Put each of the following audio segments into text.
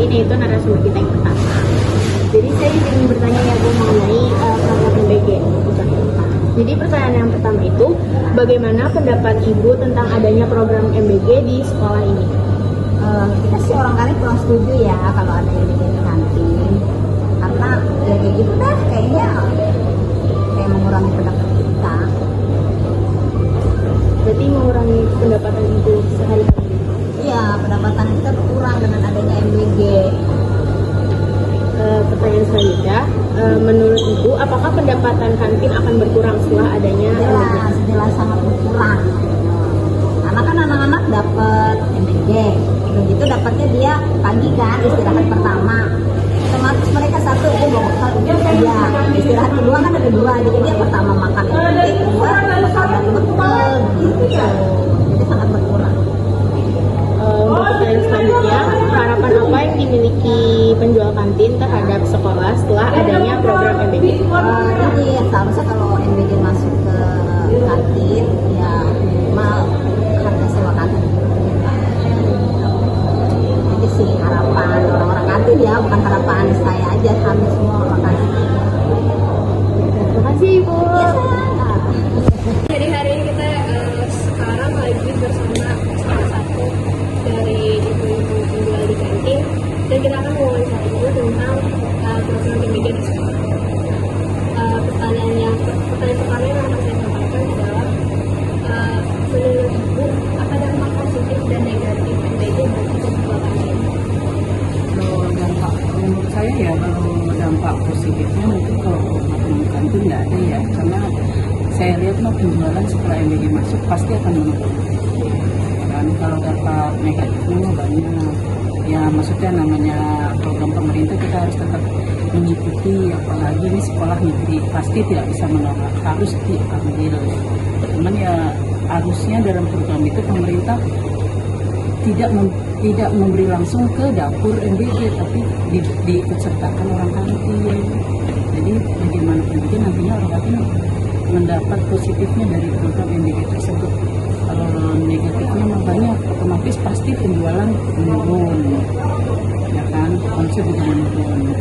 yaitu narasumber kita yang pertama. Jadi saya ingin bertanya ya Bu mengenai program MBG. Jadi pertanyaan yang pertama itu, bagaimana pendapat Ibu tentang adanya program MBG di sekolah ini? Kita sih orang kali kurang setuju ya kalau ada MBG di kantin, karena ya kayak gitu dah kayaknya kayak mengurangi pendapatan kita. Berarti mengurangi pendapatan Ibu sehari-hari? Iya, pendapatan kita berkurang dengan adanya MBG. Pertanyaan selanjutnya, menurut Ibu, apakah pendapatan kantin akan berkurang setelah adanya MBG? Jelas sangat berkurang. Karena kan anak-anak dapat MBG, begitu dapatnya dia pagi kan istirahat pertama, otomatis mereka satu ya istirahat kedua kan ada dua, jadi dia pertama makan MBG, kedua makan bekal gitu, jadi sangat berkurang. Untuk pertanyaan selanjutnya, harapan apa yang dimiliki penjual kantin terhadap sekolah setelah adanya program MBG? Jadi seharusnya kalau MBG masuk ke kantin ya minimal harga sewa kantin. Jadi sih harapan orang-orang kantin ya, bukan harapan saya aja, kami semua orang kantin. Terima kasih Ibu. Ya, Jadi hari ini kita sekarang lagi bersama salah satu dari ibu-ibu penjual di kantin, dan kita akan mewawancara Ibu tentang program MBG di sekolah. Pertanyaan pertama yang akan saya sampaikan adalah, menurut Ibu, apa dampak positif dan negatif MBG bagi penjual kantin? Kalau dampak menurut saya ya, kalau dampak positifnya mungkin kalau teman kantin nggak ada ya, karena saya lihat mah penjualan setelah MBG masuk pasti akan menurun. Dan kalau dampak negatifnya mah banyak. Ya maksudnya namanya program pemerintah kita harus tetap mengikuti, apalagi ini sekolah negeri pasti tidak bisa menolak, harus diambil. Cuman ya harusnya dalam program itu pemerintah tidak memberi langsung ke dapur MBG, tapi diikutsertakan orang kantin. Jadi bagaimanapun juga nantinya orang kantin mendapat positifnya dari program MBG tersebut. Kalau negatifnya banyak, otomatis pasti penjualan menurun, ya kan, konsep juga menurun.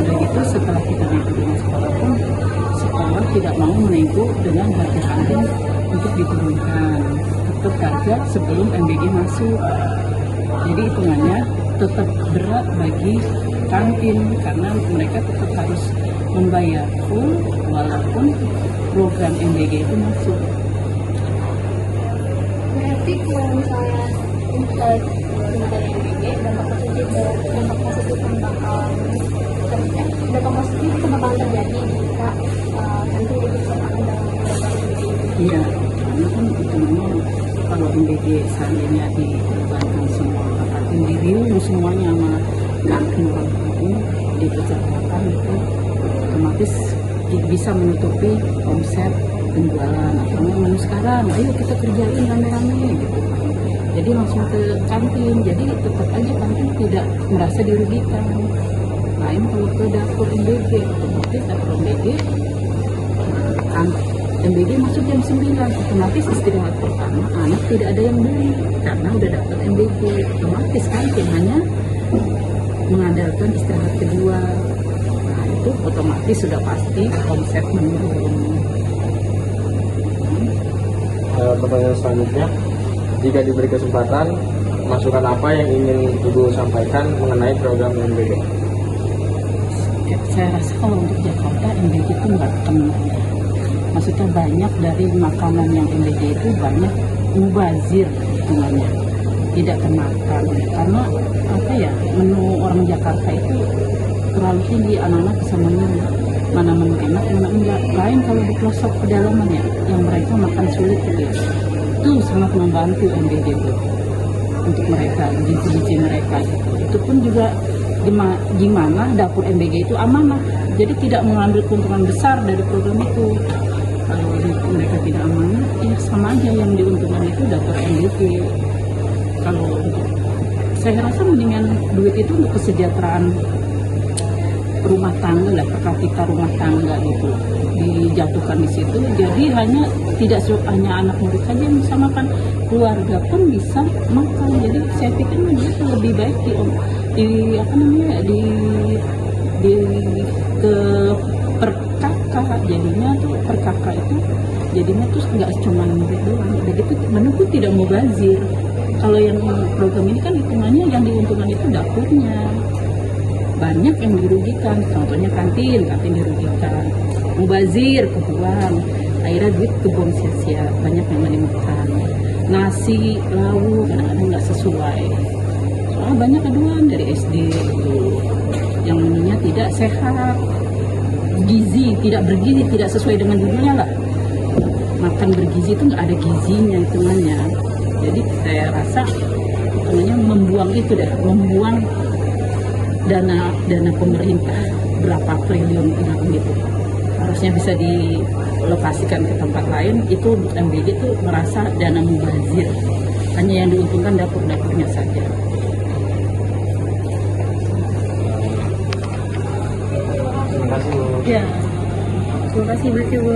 Udah gitu setelah kita nego dengan sekolah pun, sekolah tidak mau menego dengan harga kantin untuk diturunkan, tetap harga sebelum MBG masuk. Jadi hitungannya tetap berat bagi kantin karena mereka tetap harus membayar full walaupun program MBG itu masuk. Berarti kalau misalnya dengan MBG, dampak positif yang bakalan terjadi jika kantin diikutsertakan dalam program MBG. Iya, karena kan hitungannya kalau MBG seandainya dibebankan semua kantin, diriung semuanya sama kantin diikutsertakan, itu otomatis bisa menutupi omset penjualan. Atau menu sekarang, ayo kita kerjain rame-rame gitu. Jadi langsung ke kantin, jadi tetap aja kantin tidak merasa dirugikan. Lain kalau ke dapur MBG, otomatis dapur MBG MBG masuk jam 9, otomatis istirahat pertama anak tidak ada yang beli karena udah dapat MBG, otomatis kantin hanya mengandalkan istirahat kedua. Nah itu otomatis sudah pasti omset menurun. Pertanyaan selanjutnya, jika diberi kesempatan, masukan apa yang ingin Ibu sampaikan mengenai program MBG? Saya rasa kalau untuk Jakarta MBG itu nggak kena. Maksudnya banyak dari makanan yang MBG itu banyak mubazir hitungannya, tidak termakan. Karena apa ya, menu orang Jakarta itu terlalu tinggi, anak-anak bisa memilih mana menu enak, mana enggak. Lain kalau di pelosok pedalaman ya, yang mereka makan sulit gitu ya. Itu sangat membantu MBG itu untuk mereka, gizi-gizi mereka gitu. Itu pun juga gimana dapur MBG itu amanah, jadi tidak mengambil keuntungan besar dari program itu. Kalau mereka tidak amanah, ya sama aja yang diuntungkan itu dapur MBG. Kalau untuk saya rasa mendingan duit itu untuk kesejahteraan rumah tangga lah, per kapita rumah tangga gitu dijatuhkan di situ. Jadi tidak hanya anak murid saja yang bisa makan, keluarga pun bisa makan. Jadi saya pikir itu lebih baik apa namanya di ke per kakak, jadinya tuh per kakak itu jadinya tuh nggak cuma murid doang, udah gitu menurutku tidak mubazir. Kalau yang program ini kan hitungannya yang diuntungkan itu dapurnya, banyak yang dirugikan, contohnya kantin dirugikan, mubazir kebuang, akhirnya duit kebuang sia-sia, banyak yang nggak dimakan, nasi lauk kadang-kadang nggak sesuai, soalnya banyak aduan dari SD itu yang menunya tidak sehat, gizi tidak bergizi, tidak sesuai dengan judulnya lah, makan bergizi itu nggak ada gizinya hitungannya. Jadi saya rasa hitungannya membuang itu deh, membuang dana pemerintah berapa triliun gitu, harusnya bisa dilokasikan ke tempat lain. Itu MBG itu merasa dana mubazir, hanya yang diuntungkan dapur-dapurnya saja. Terima kasih Bu. Ya, terima kasih Bu.